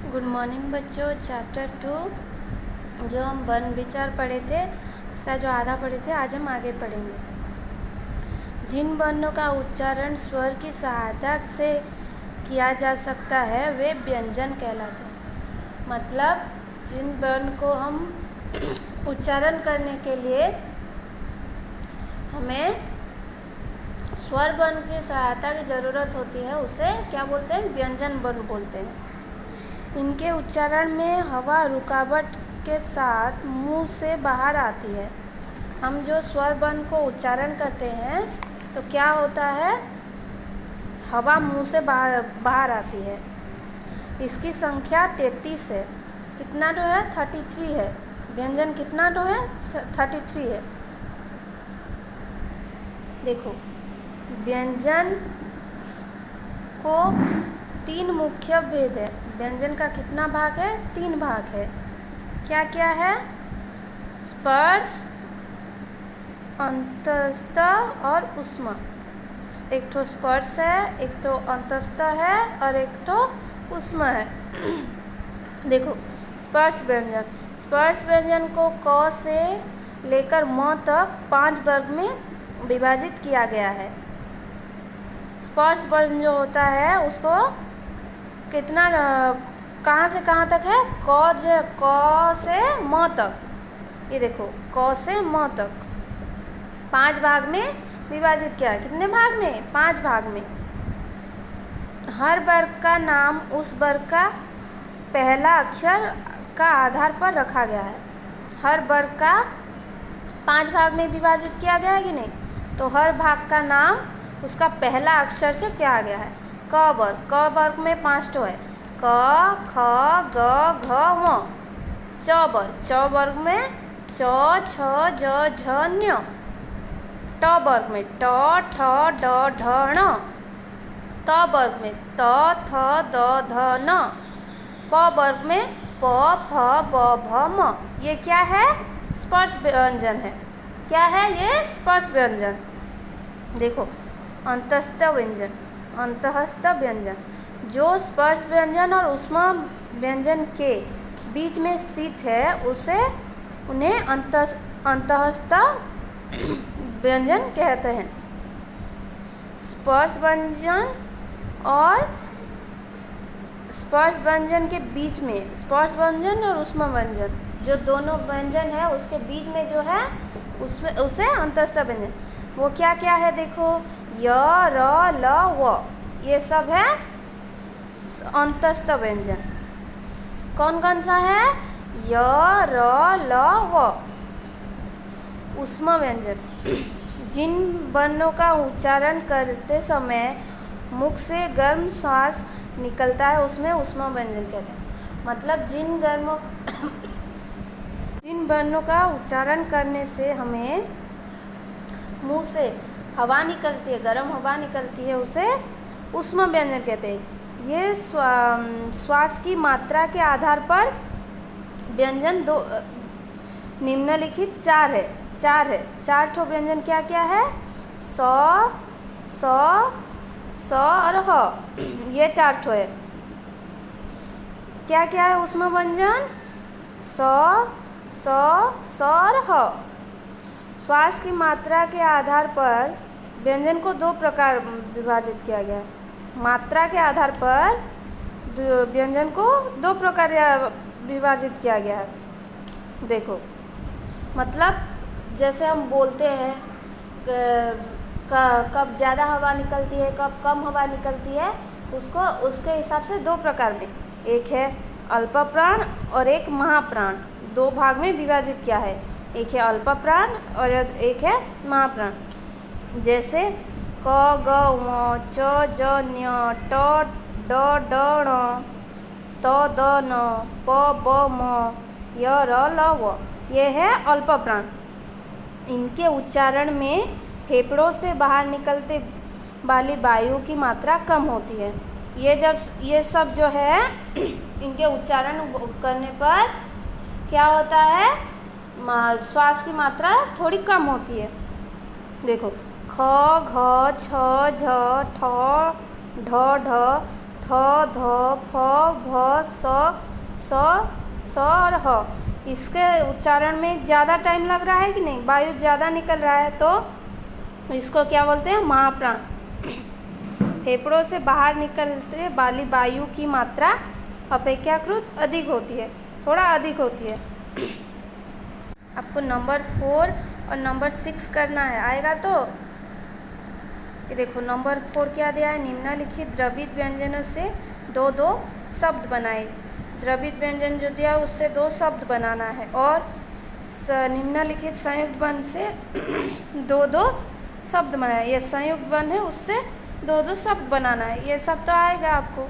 Good morning बच्चों। Chapter 2 जो हम वर्ण विचार पढ़े थे उसका जो आधा पढ़े थे आज हम आगे पढ़ेंगे। जिन वर्णों का उच्चारण स्वर की सहायता से किया जा सकता है वे व्यंजन कहलाते हैं। मतलब जिन वर्ण को हम उच्चारण करने के लिए हमें स्वर वर्ण की सहायता की ज़रूरत होती है उसे क्या बोलते हैं? व्यंजन वर्ण बोलते हैं। इनके उच्चारण में हवा रुकावट के साथ मुंह से बाहर आती है। हम जो स्वर वर्ण को उच्चारण करते हैं तो क्या होता है? हवा मुंह से बाहर आती है। इसकी संख्या 33 है। कितना तो है? 33 है। व्यंजन कितना तो है? 33 है। देखो, व्यंजन को 3 मुख्य भेद है। व्यंजन का कितना भाग है? 3 भाग है। क्या क्या है? स्पर्श, अंतस्थ और ऊष्मा। एक तो स्पर्श है, एक तो अंतस्थ है और एक तो ऊष्मा है। देखो, स्पर्श व्यंजन। स्पर्श व्यंजन को क से लेकर म तक 5 वर्ग में विभाजित किया गया है। स्पर्श वर्ण जो होता है उसको कितना कहाँ से कहाँ तक है? क से म तक। ये देखो, क से म तक 5 भाग में विभाजित किया है। कितने भाग में? 5 भाग में। हर वर्ग का नाम उस वर्ग का पहला अक्षर का आधार पर रखा गया है। हर वर्ग का 5 भाग में विभाजित किया गया है कि नहीं? तो हर भाग का नाम उसका पहला अक्षर से किया गया है। क वर्ग में 5 तो है। क, ख, ग, घ, ङ। च वर्ग में च, छ, ज, झ, ञ। ट वर्ग में ट, ठ, ड, ढ, ण। त वर्ग में त, थ, द, ध, न। प वर्ग में प, फ, ब, भ, म। ये क्या है? स्पर्श व्यंजन है। क्या है ये? स्पर्श व्यंजन। देखो, अंतस्थ व्यंजन, अंतःस्थ व्यंजन। जो स्पर्श व्यंजन और ऊष्मा व्यंजन के बीच में स्थित है उन्हें अंतःस्थ व्यंजन कहते हैं। स्पर्श व्यंजन और स्पर्श व्यंजन के बीच में, स्पर्श व्यंजन और ऊष्मा व्यंजन जो दोनों व्यंजन है उसके बीच में जो है उसे अंतःस्थ व्यंजन। वो क्या क्या है? देखो, य, र, ल, व। ये सब है अंतःस्थ व्यंजन। कौन कौन सा है? य, र, ल, व। ऊष्मा व्यंजन। जिन वर्णों का उच्चारण करते समय मुख से गर्म श्वास निकलता है उसमें ऊष्मा व्यंजन कहते हैं। मतलब जिन वर्णों का उच्चारण करने से हमें मुंह से हवा निकलती है, गर्म हवा निकलती है, उसे ऊष्मा व्यंजन कहते हैं। ये श्वास की मात्रा के आधार पर व्यंजन निम्नलिखित 4 है। 4 ठो व्यंजन क्या क्या है? स, और ह। ये 4 ठो है। क्या क्या है ऊष्मा व्यंजन? स और ह। श्वास की मात्रा के आधार पर व्यंजन को 2 प्रकार विभाजित किया गया है। मात्रा के आधार पर व्यंजन को 2 प्रकार विभाजित किया गया है। देखो, मतलब जैसे हम बोलते हैं कब ज़्यादा हवा निकलती है, कब कम हवा निकलती है, उसके हिसाब से 2 प्रकार में, एक है अल्प प्राण और एक महाप्राण। 2 भाग में विभाजित किया है। एक है अल्प प्राण और एक है महाप्राण। जैसे क, ग, ङ, च, ज, ञ, ट, ड, ण, त, द, न, प, ब, म, य, र, ल, व। ये है अल्प प्राण। इनके उच्चारण में फेफड़ों से बाहर निकलते वाली वायु की मात्रा कम होती है। ये सब जो है इनके उच्चारण करने पर क्या होता है? श्वास की मात्रा थोड़ी कम होती है। देखो, ख, घ, छ, झ, ठ, ढ, ढ, थ, ध, फ, भ, स और ह। इसके उच्चारण में ज़्यादा टाइम लग रहा है कि नहीं, वायु ज़्यादा निकल रहा है, तो इसको क्या बोलते हैं, महाप्राण। फेफड़ों से बाहर निकलते वाली वायु की मात्रा अपेक्षाकृत अधिक होती है, थोड़ा अधिक होती है। आपको नंबर 4 और नंबर 6 करना है, आएगा तो। ये देखो नंबर 4 क्या दिया है, निम्नलिखित द्रवित व्यंजनों से दो दो शब्द बनाए। द्रवित व्यंजन जो दिया उससे 2 शब्द बनाना है, और निम्नलिखित संयुक्त वर्ण से 2 शब्द बनाए। ये संयुक्त वर्ण है, उससे 2 शब्द बनाना है। ये सब तो आएगा आपको।